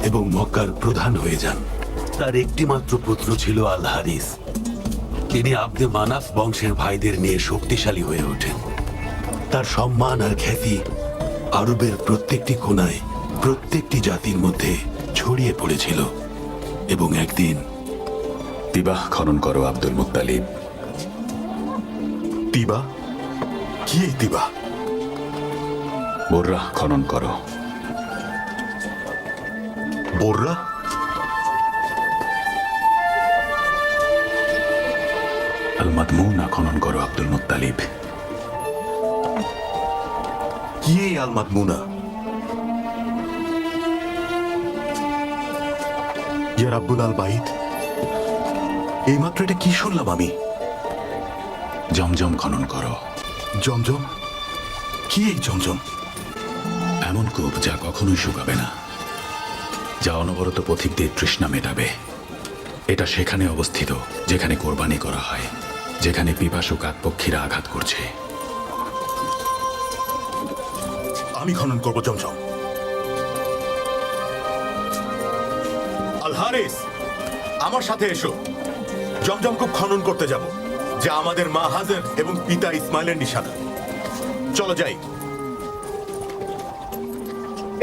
এবং মক্কার প্রধান হয়ে যান। তার একটিমাত্র পুত্র ছিল আল হারিস। তিনি আব্দে মানাফ বংশের ভাইদের নিয়ে শক্তিশালী হয়ে ওঠেন। তার সম্মান আর খ্যাতি আরবের প্রত্যেকটি কোণায়, প্রত্যেকটি জাতির মধ্যে ছড়িয়ে পড়েছিল। এবং একদিন তিবাহ খনন করো আব্দুল মুত্তালিব। তিবা? কি এই তিবা? বোররাহ খনন করো। বোররা? আল মাদমুনা খনন করো আব্দুল মুত্তালিব। কি এই আল মাদমুনা? ইয়া রাব্বুল আল বাইত, এইমাত্র এটা কি শুনলাম আমি? জমজম খনন করো। জমজম? কি এই জমজম? এমন কূপ যা কখনোই শুকাবে না, যা অনবরত পথিকদের তৃষ্ণা মেটাবে। এটা সেখানে অবস্থিত যেখানে কোরবানি করা হয়, যেখানে পিপাসু কাকপক্ষীরা আঘাত করছে। আমি খনন করব জমজম। আল হারিস, আমার সাথে এসো। জমজম কূপ খনন করতে যাব, যা আমাদের মা হাজের এবং পিতা ইসমাইলের নিশানা। চলো যাই।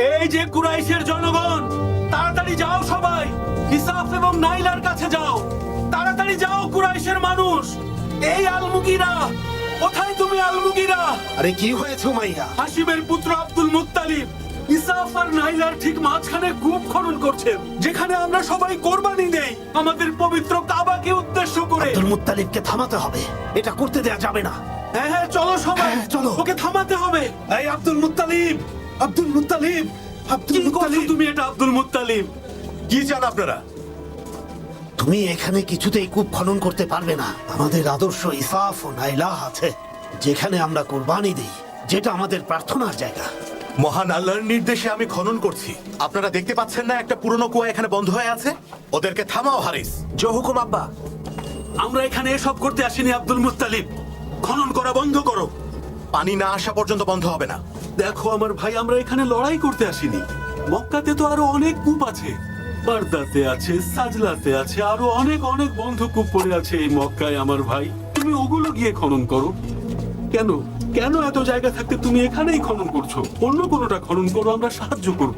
এই যে কুরাইশের জনগণ, তাড়াতাড়ি যাও সবাই, ইসাফ এবং নাইলার কাছে যাও। তাড়াতাড়ি যাও কুরাইশের মানুষ। এই আলমুগিরা, কোথায় তুমি আলমুগিরা? আরে কি হয়েছে উমাইয়া? হাশিমের পুত্র আব্দুল মুত্তালিব ইসাফ আর নাইলার ঠিক মাঝখানে কূপ খনন করছেন, যেখানে আমরা সবাই কোরবানি দেই আমাদের পবিত্র কাবাকে উদ্দেশ্য করে। আব্দুল মুত্তালিবকে থামাতে হবে, এটা করতে দেয়া যাবে না। হ্যাঁ হ্যাঁ, চলো সবাই, হ্যাঁ, চলো। ওকে থামাতে হবে। এই Abdul Muttalib, Abdul Muttalib, Abdul কি করছো মুত্তালিব, তুমি এটা আব্দুল মুত্তালিব? কি চান আপনারা? তুমি এখানে কিছুতেই কূপ খনন করতে পারবে না। আমাদের আদর্শ ইসাফ ও নাইলাহ আছে, যেখানে আমরা কোরবানি দিই, যেটা আমাদের প্রার্থনার জায়গা। মহান আল্লাহর নির্দেশে আমি খনন করছি। আপনারা দেখতে পাচ্ছেন না একটা পুরনো কুয়া এখানে বন্ধ হয়ে আছে? ওদেরকে থামাও হারিস। জয় হুকুম আব্বা। আমরা এখানে এসব করতে আসিনি আব্দুল মুত্তালিব। খনন করা বন্ধ করো। পানি না আসা পর্যন্ত বন্ধ হবে না। দেখো আমার ভাই, আমরা এখানে লড়াই করতে আসিনি। মক্কাতে তো আরো অনেক কূপ আছে, বারদাতে আছে, সাজলাতে আছে, আরো অনেক অনেক বন্ধ কূপ পড়ে আছে এই মক্কায় আমার ভাই। তুমি ওগুলো গিয়ে খনন করো। কেন কেন এত জায়গা থাকতে তুমি এখানেই খনন করছো? অন্য কোনোটা খনন করো, আমরা সাহায্য করব।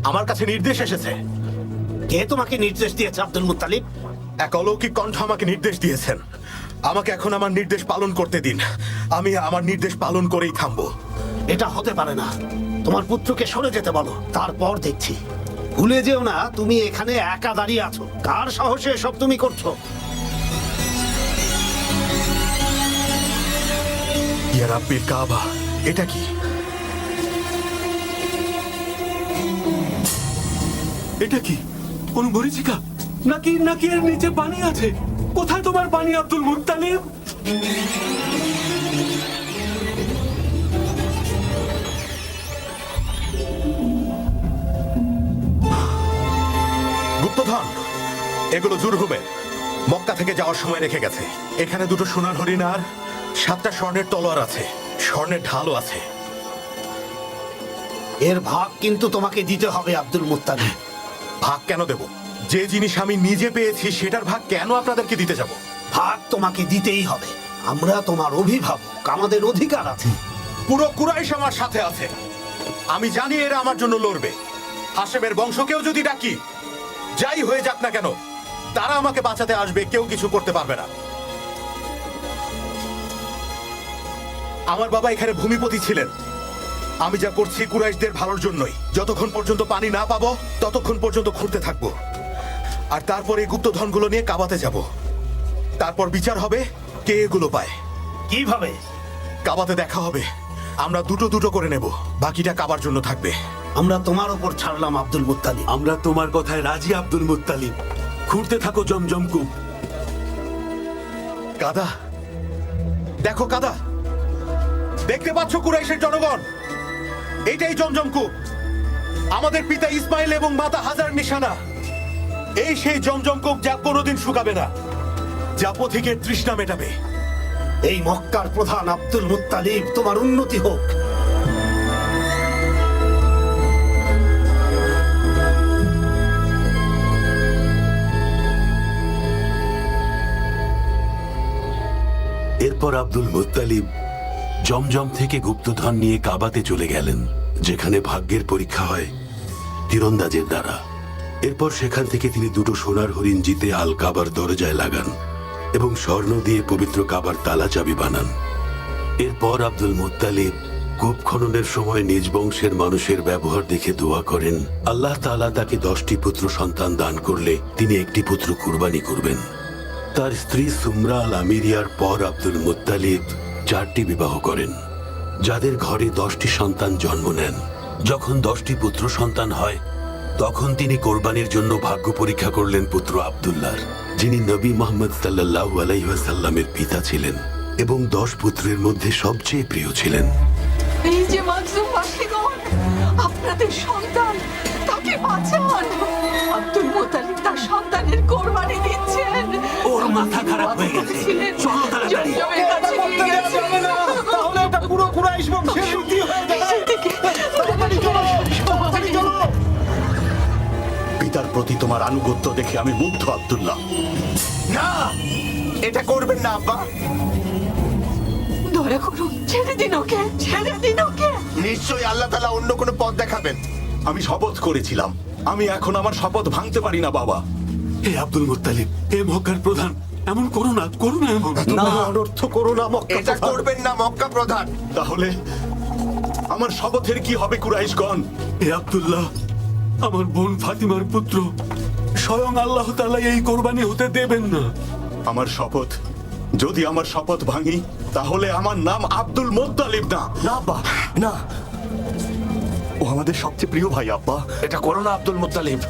আমার কাছে নির্দেশ এসেছে। কে তোমাকে নির্দেশ দিয়েছে আব্দুল মুত্তালিব? এক অলৌকিক কণ্ঠ আমাকে নির্দেশ দিয়েছেন। আমাকে এখন আমার নির্দেশ পালন করতে দিন। আমি আমার নির্দেশ পালন করেই থামবো। এটা হতে পারে না। তোমার পুত্রকে সরে যেতে বলো, তারপর দেখছি। ভুলে যেও না তুমি এখানে একা দাঁড়িয়ে আছো। কার সাহসে এসব তুমি করছো? ইয়া রাব্বিল কাবা, এটা কি? এটা কি কোন মরিচিকা নাকি নাকি এর নিচে পানি আছে? কোথায় তোমার পানি আব্দুল মুত্তালিব? গুপ্তধন, এগুলো জুরহুমের। মক্কা থেকে যাওয়ার সময় রেখে গেছে। এখানে দুটো সোনার হরিণ আর 7টা স্বর্ণের তলোয়ার আছে, স্বর্ণের ঢালও আছে। এর ভাগ কিন্তু তোমাকে দিতে হবে আব্দুল মুত্তালিব। ভাগ কেন দেব? যে জিনিস আমি নিজে পেয়েছি সেটার ভাগ কেন আপনাদেরকে দিতে যাব? ভাগ তোমাকে দিতেই হবে। আমরা তোমার অভিভাবক, আমাদের অধিকার আছে। পুরো কুরাইশ আমার সাথে আছে। আমি জানি এরা আমার জন্য লড়বে। হাশেমের বংশকেও যদি ডাকি, যাই হয়ে যাক না কেন, তারা আমাকে বাঁচাতে আসবে, কেউ কিছু করতে পারবে না। আমার বাবা এখানে ভূমিপতি ছিলেন। আমি যা করছি কুরাইশদের ভালোর জন্যই। যতক্ষণ পর্যন্ত পানি না পাবো ততক্ষণ পর্যন্ত খুঁড়তে থাকবো। আর তারপর এই গুপ্তধনগুলো নিয়ে কাবাতে যাব। তারপর বিচার হবে কে এগুলো পায়। কিভাবে? কাবাতে দেখা হবে। আমরা দুটো দুটো করে নেব, বাকিটা কাবার জন্য থাকবে। আমরা তোমার উপর ছাড়লাম আব্দুল মুত্তালিব। আমরা তোমার কথায় রাজি আব্দুল মুত্তালিব। খুঁড়তে থাকো জমজম কূপ। কাদা, দেখো কাদা, দেখতে পাচ্ছ কুরাইশের জনগণ? এইটাই জমজম কূপ, আমাদের পিতা ইসমাইল এবং মাতা হাজার নিশানা। এই সেই জমজম কূপ যা কোনোদিন শুকাবে না, যা পথিকের তৃষ্ণা মেটাবে। এই মক্কার প্রধান আব্দুল মুত্তালিব, তোমার উন্নতি হোক। এরপর আব্দুল মুত্তালিব জমজম থেকে গুপ্তধন নিয়ে কাবাতে চলে গেলেন, যেখানে ভাগ্যের পরীক্ষা হয় তীরন্দাজের দ্বারা। এরপর সেখান থেকে তিনি দুটো সোনার হরিণ জিতে আল কাবার দরজায় লাগান এবং স্বর্ণ দিয়ে পবিত্র কাবার তালা চাবি বানান। এরপর আব্দুল মুত্তালিব কূপ খননের সময় নিজ বংশের মানুষের ব্যবহার দেখে দোয়া করেন আল্লাহ তাআলা তাকে 10টি পুত্র সন্তান দান করলে তিনি একটি পুত্র কুরবানি করবেন। তার স্ত্রী সুমরা আল আমিরিয়ার পর আব্দুল মুত্তালিব 4টি বিবাহ করেন, যাদের ঘরে 10টি সন্তান জন্ম নেন। যখন 10টি পুত্র সন্তান হয় তখন তিনি কোরবানির জন্য ভাগ্য পরীক্ষা করলেন পুত্র আব্দুল্লাহর, যিনি নবী মুহাম্মদ সাল্লাল্লাহু আলাইহি ওয়াসাল্লামের পিতা ছিলেন এবং 10 পুত্রের মধ্যে সবচেয়ে প্রিয় ছিলেন। এই যে মাকজুম বাসীগণ, আপনাদের সন্তান, তাকে বাঁচান। আব্দুল মুত্তালিব তার সন্তানের কোরবানি দিচ্ছেন। ওর মাথা খারাপ হয়ে গেছে, চলো তাড়াতাড়ি। জমজমের কাছে নিয়ে গেছে। তাহলে এটা পুরো কুরাইশ বংশের রীতি হয়ে যাবে। তাড়াতাড়ি চলো, তাড়াতাড়ি চলো। পিতার প্রতি তোমার আনুগত্য দেখে আমি মুগ্ধ আব্দুল্লাহ। না, এটা করবেন না আব্বা। দয়া করুন, ছেড়ে দিন ওকে, ছেড়ে দিন ওকে। নিশ্চয়ই আল্লাহ তাআলা অন্য কোনো পথ দেখাবেন। আমি শপথ করেছিলাম, আমি এখন আমার শপথ ভাঙতে পারি না বাবা। হে আব্দুল মুত্তালিব, হে মক্কার প্রধান, এমন করো না, করো না এমন। না, অনর্থ করো না মক্কা। এটা করবেন না মক্কা প্রধান। তাহলে আমার শপথের কি হবে কুরাইশগণ? হে আব্দুল্লাহ, আমার বোন ফাতিমার পুত্র, স্বয়ং আল্লাহ তাআলা এই কোরবানি হতে দেবেন না। আমার শপথ, যদি আমার শপথ ভাঙি তাহলে আমার নাম আব্দুল মুত্তালিব না। না আব্বা, না। ও আমাদের সবচেয়ে প্রিয় ভাই আব্বা। এটা করো না আব্দুল মুত্তালিব,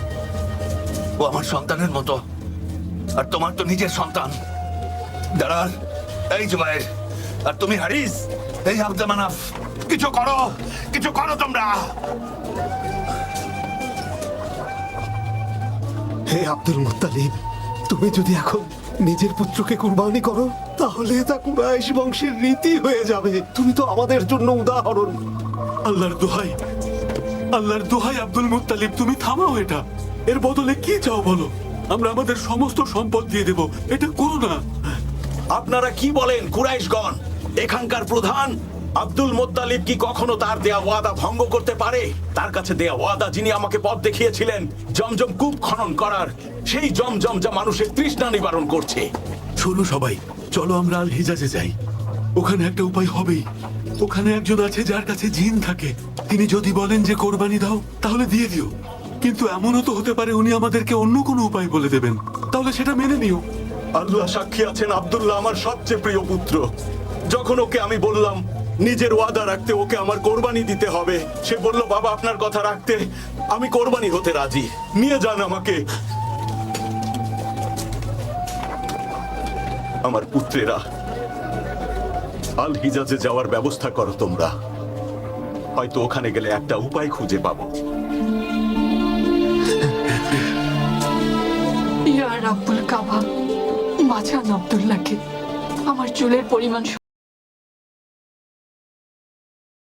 ও আমার সন্তানের মতো, আর তোমার তো নিজের সন্তান। দাঁড়ান, এই জুবাইর, আর তুমি হারিস, এই আব্দে মানাফ, কিছু করো, কিছু করো তোমরা। হে আব্দুল মুত্তালিব, তুমি যদি এখন নিজের পুত্রকে কুরবানি করো তাহলে তা কুরাইশ বংশের রীতি হয়ে যাবে। তুমি তো আমাদের জন্য উদাহরণ। আল্লাহর দোহাই, আল্লাহর দোহাই আব্দুল মুত্তালিব, তুমি থামাও এটা। এর বদলে কি চাও বলো, আমরা আমাদের সমস্ত সম্পদ দিয়ে দেব। এটা করো না। আপনারা কি বলেন কুরাইশগণ? এখানকার প্রধান আব্দুল মুত্তালিব কি কখনো তার দেয়া ওয়াদা ভঙ্গ করতে পারে? তার কাছে দেয়া ওয়াদা, যিনি আমাকে পথ দেখিয়েছিলেন জমজম কূপ খনন করার, সেই জমজম যা মানুষের তৃষ্ণা নিবারণ করছে। শোনো সবাই, চলো আমরা আল হিজাজে যাই। ওখানে একটা উপায় হবেই। ওখানে একজন আছে যার কাছে জিন থাকে। তিনি যদি বলেন যে কোরবানি দাও, তাহলে দিয়ে দিও। কিন্তু এমনও তো হতে পারে উনি আমাদেরকে অন্য কোনো উপায় বলে দেবেন, তাহলে সেটা মেনে নিও। আল্লাহ সাক্ষী আছেন, আব্দুল্লাহ আমার সবচেয়ে প্রিয় পুত্র। যখন ওকে আমি বললাম নিজের ওয়াদা রাখতে ওকে আমার কোরবানি দিতে হবে, সে বলল বাবা আপনার কথা রাখতে আমি কোরবানি হতে রাজি, নিয়ে যান আমাকে। আমার পুত্রেরা, আল হিজাজে যাওয়ার ব্যবস্থা করো তোমরা। হয়তো ওখানে গেলে একটা উপায় খুঁজে পাবো। ইয়া রাব্বুল কাবা, বাঁচান আব্দুল্লাহকে। আমার চুলের পরিমাণ